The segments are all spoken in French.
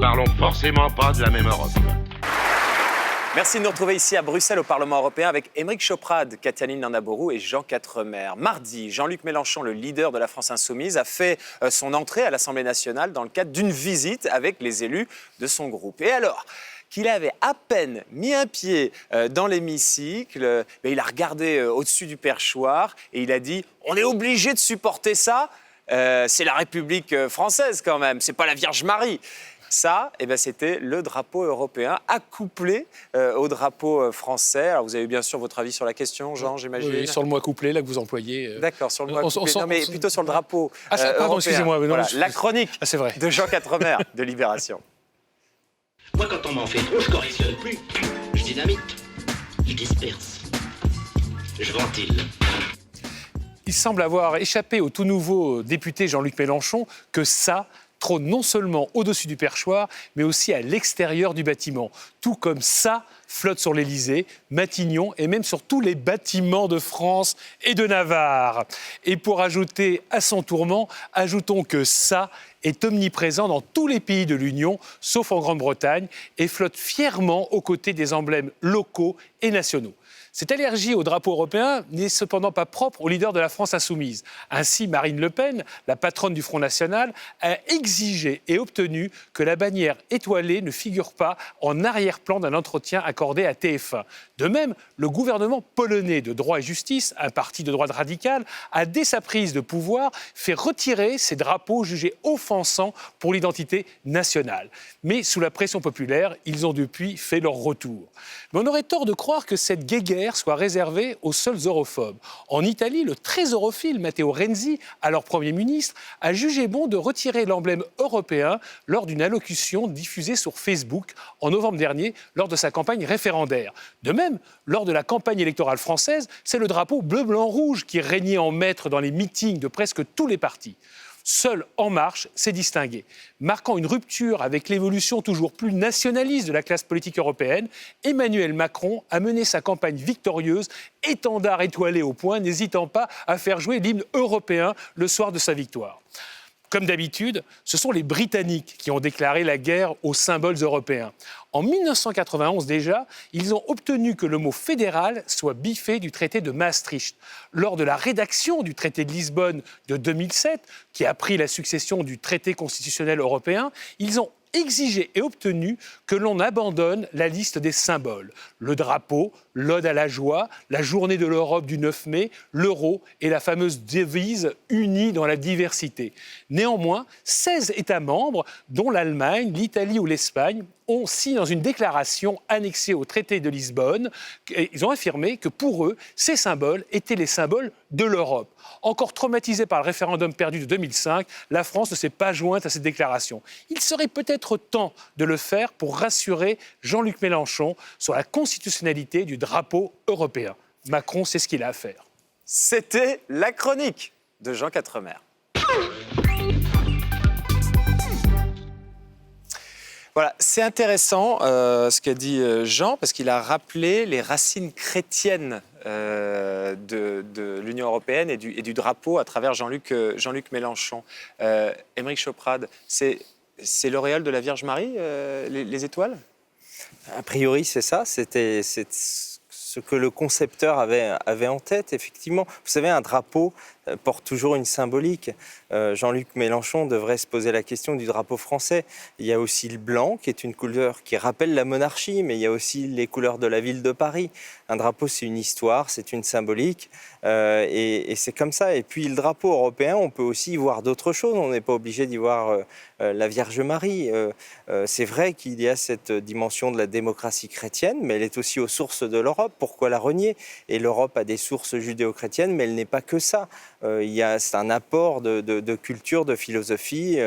parlons forcément pas de la même Europe. Merci de nous retrouver ici à Bruxelles au Parlement européen avec Aymeric Choprade, Katialine Nandaborou et Jean Quatremer. Mardi, Jean-Luc Mélenchon, le leader de la France insoumise, a fait son entrée à l'Assemblée nationale dans le cadre d'une visite avec les élus de son groupe. Et alors qu'il avait à peine mis un pied dans l'hémicycle, il a regardé au-dessus du perchoir et il a dit « On est obligé de supporter ça, c'est la République française quand même, c'est pas la Vierge Marie ». Ça, c'était le drapeau européen accouplé au drapeau français. Alors, vous avez bien sûr votre avis sur la question, Jean, j'imagine. Oui, sur le mot accouplé, là, que vous employez. D'accord, sur le mot accouplé. Non, mais plutôt sur le drapeau pardon, excusez-moi. Voilà, la chronique c'est vrai. de Jean Quatremer de Libération. Moi, quand on m'en fait trop, je correctionne plus. Je dynamite, je disperse, je ventile. Il semble avoir échappé au tout nouveau député Jean-Luc Mélenchon que ça trône non seulement au-dessus du perchoir, mais aussi à l'extérieur du bâtiment. Tout comme ça flotte sur l'Élysée, Matignon et même sur tous les bâtiments de France et de Navarre. Et pour ajouter à son tourment, ajoutons que ça est omniprésent dans tous les pays de l'Union, sauf en Grande-Bretagne, et flotte fièrement aux côtés des emblèmes locaux et nationaux. Cette allergie au drapeau européen n'est cependant pas propre au leader de la France insoumise. Ainsi, Marine Le Pen, la patronne du Front National, a exigé et obtenu que la bannière étoilée ne figure pas en arrière-plan d'un entretien accordé à TF1. De même, le gouvernement polonais de Droit et Justice, un parti de droite radicale, a dès sa prise de pouvoir fait retirer ces drapeaux jugés offensants pour l'identité nationale. Mais sous la pression populaire, ils ont depuis fait leur retour. Mais on aurait tort de croire que cette guéguerre soit réservée aux seuls europhobes. En Italie, le très europhile Matteo Renzi, alors Premier ministre, a jugé bon de retirer l'emblème européen lors d'une allocution diffusée sur Facebook en novembre dernier lors de sa campagne référendaire. De même, lors de la campagne électorale française, c'est le drapeau bleu-blanc-rouge qui régnait en maître dans les meetings de presque tous les partis. Seul En Marche s'est distingué. Marquant une rupture avec l'évolution toujours plus nationaliste de la classe politique européenne, Emmanuel Macron a mené sa campagne victorieuse, étendard étoilé au poing, n'hésitant pas à faire jouer l'hymne européen le soir de sa victoire. Comme d'habitude, ce sont les Britanniques qui ont déclaré la guerre aux symboles européens. En 1991 déjà, ils ont obtenu que le mot fédéral soit biffé du traité de Maastricht. Lors de la rédaction du traité de Lisbonne de 2007, qui a pris la succession du traité constitutionnel européen, ils ont exigé et obtenu que l'on abandonne la liste des symboles. Le drapeau, l'ode à la joie, la journée de l'Europe du 9 mai, l'euro et la fameuse devise « Unis dans la diversité ». Néanmoins, 16 États membres, dont l'Allemagne, l'Italie ou l'Espagne, ont signé dans une déclaration annexée au traité de Lisbonne. Ils ont affirmé que pour eux, ces symboles étaient les symboles de l'Europe. Encore traumatisée par le référendum perdu de 2005, la France ne s'est pas jointe à cette déclaration. Il serait peut-être temps de le faire pour rassurer Jean-Luc Mélenchon sur la constitutionnalité du drapeau européen. Macron sait ce qu'il a à faire. C'était la chronique de Jean Quatremer. Voilà, c'est intéressant ce qu'a dit Jean, parce qu'il a rappelé les racines chrétiennes de l'Union européenne et du drapeau à travers Jean-Luc Mélenchon. Aymeric Choprade, c'est l'auréole de la Vierge Marie, les étoiles ? A priori, c'est ça. C'est ce que le concepteur avait en tête, effectivement. Vous savez, un drapeau porte toujours une symbolique. Jean-Luc Mélenchon devrait se poser la question du drapeau français. Il y a aussi le blanc, qui est une couleur qui rappelle la monarchie, mais il y a aussi les couleurs de la ville de Paris. Un drapeau, c'est une histoire, c'est une symbolique, et c'est comme ça. Et puis le drapeau européen, on peut aussi y voir d'autres choses. On n'est pas obligé d'y voir la Vierge Marie. C'est vrai qu'il y a cette dimension de la démocratie chrétienne, mais elle est aussi aux sources de l'Europe. Pourquoi la renier ? Et l'Europe a des sources judéo-chrétiennes, mais elle n'est pas que ça. C'est un apport de culture, de philosophie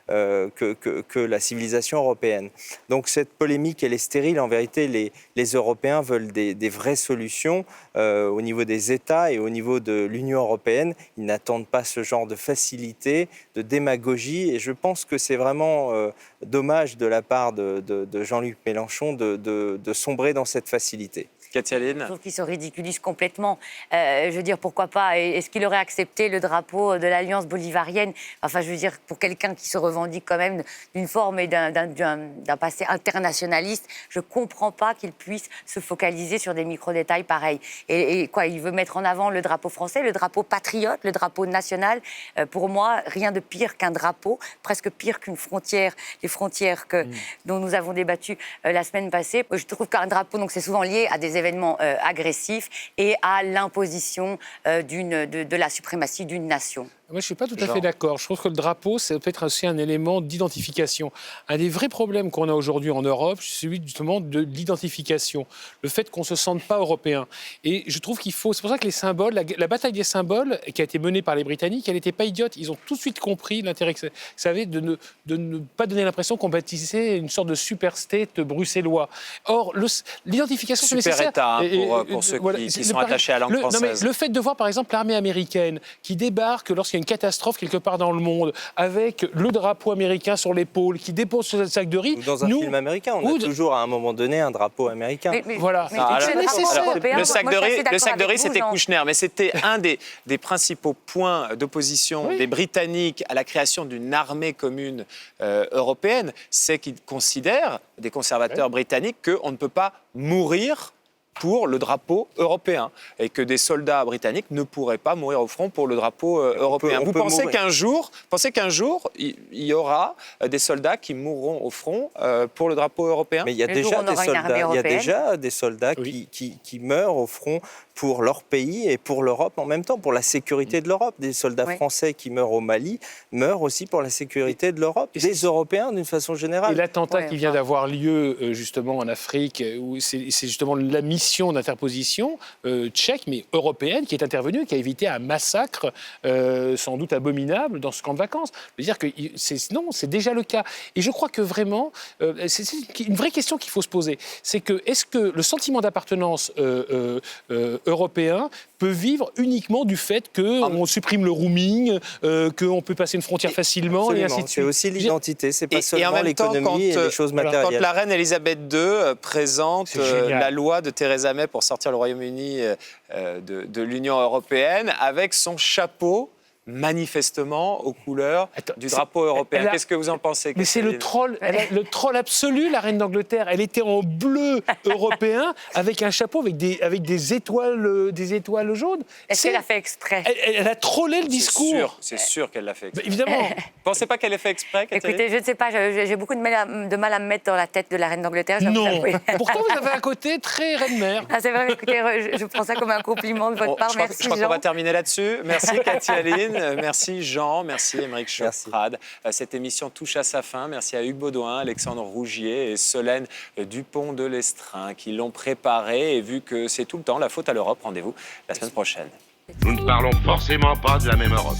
que la civilisation européenne. Donc cette polémique, elle est stérile. En vérité, les Européens veulent des vraies solutions au niveau des États et au niveau de l'Union européenne. Ils n'attendent pas ce genre de facilité, de démagogie. Et je pense que c'est vraiment dommage de la part de Jean-Luc Mélenchon de sombrer dans cette facilité. Katia-Lynn? Je trouve qu'il se ridiculise complètement. Je veux dire, pourquoi pas? Est-ce qu'il aurait accepté le drapeau de l'Alliance bolivarienne? Enfin, je veux dire, pour quelqu'un qui se revendique quand même d'une forme et d'un passé internationaliste, je ne comprends pas qu'il puisse se focaliser sur des micro-détails pareils. Et quoi, il veut mettre en avant le drapeau français, le drapeau patriote, le drapeau national. Pour moi, rien de pire qu'un drapeau, presque pire qu'une frontière, les frontières dont nous avons débattu la semaine passée. Je trouve qu'un drapeau, donc, c'est souvent lié à des événements agressifs et à l'imposition de la suprématie d'une nation. Moi, je ne suis pas tout à fait d'accord. Je trouve que le drapeau, c'est peut-être aussi un élément d'identification. Un des vrais problèmes qu'on a aujourd'hui en Europe, c'est celui justement de l'identification. Le fait qu'on ne se sente pas européen. Et je trouve qu'il faut... C'est pour ça que les symboles, la bataille des symboles qui a été menée par les Britanniques, elle n'était pas idiote. Ils ont tout de suite compris l'intérêt que ça avait de ne pas donner l'impression qu'on bâtissait une sorte de super state bruxellois. Or, l'identification, c'est nécessaire. Super État, pour ceux qui sont attachés à la langue française. Le fait de voir, par exemple, l'armée américaine qui débarque lorsqu'il y a une catastrophe quelque part dans le monde, avec le drapeau américain sur l'épaule, qui dépose sur le sac de riz. Ou dans un film américain, on a toujours à un moment donné un drapeau américain. Voilà. C'est nécessaire. Le sac de riz, c'était Kouchner, mais c'était un des principaux points d'opposition des Britanniques à la création d'une armée commune européenne, c'est qu'ils considèrent, des conservateurs britanniques, qu'on ne peut pas mourir pour le drapeau européen et que des soldats britanniques ne pourraient pas mourir au front pour le drapeau européen. Vous pensez qu'un jour, il y aura des soldats qui mourront au front pour le drapeau européen? Mais il y a déjà des soldats qui meurent au front pour leur pays et pour l'Europe en même temps, pour la sécurité de l'Europe. Des soldats français qui meurent au Mali meurent aussi pour la sécurité de l'Europe, des Européens d'une façon générale. Et l'attentat qui vient d'avoir lieu justement en Afrique, où c'est justement la mission d'interposition tchèque, mais européenne, qui est intervenue, qui a évité un massacre sans doute abominable dans ce camp de vacances. Je veux dire que c'est déjà le cas. Et je crois que vraiment, c'est une vraie question qu'il faut se poser. C'est que, est-ce que le sentiment d'appartenance européen peut vivre uniquement du fait qu'on supprime le roaming, qu'on peut passer une frontière facilement, et ainsi de suite. C'est aussi l'identité, c'est pas et seulement l'économie et les choses matérielles. Quand la reine Elisabeth II présente la loi de Theresa May pour sortir le Royaume-Uni de l'Union européenne, avec son chapeau manifestement aux couleurs du drapeau européen. Qu'est-ce que vous en pensez? Mais c'est le troll absolu, la reine d'Angleterre. Elle était en bleu européen avec un chapeau avec des étoiles jaunes. Est-ce qu'elle a fait exprès? Elle a trollé le discours. C'est sûr qu'elle l'a fait exprès. Évidemment. Vous ne pensez pas qu'elle l'ait fait exprès, Catherine? Écoutez, je ne sais pas, j'ai beaucoup de mal à me mettre dans la tête de la reine d'Angleterre. Non. Pourtant, vous avez un côté très reine-mère. C'est vrai, écoutez, je prends ça comme un compliment de votre part. Merci, je crois Jean. qu'on va terminer là-dessus. Merci, Katia-Lynn. Merci, Jean. Merci, Émeric Choprade. Cette émission touche à sa fin. Merci à Hugues Baudouin, Alexandre Rougier et Solène Dupont de l'Estrin qui l'ont préparé. Et vu que c'est tout le temps la faute à l'Europe, rendez-vous la semaine prochaine. Nous ne parlons forcément pas de la même Europe.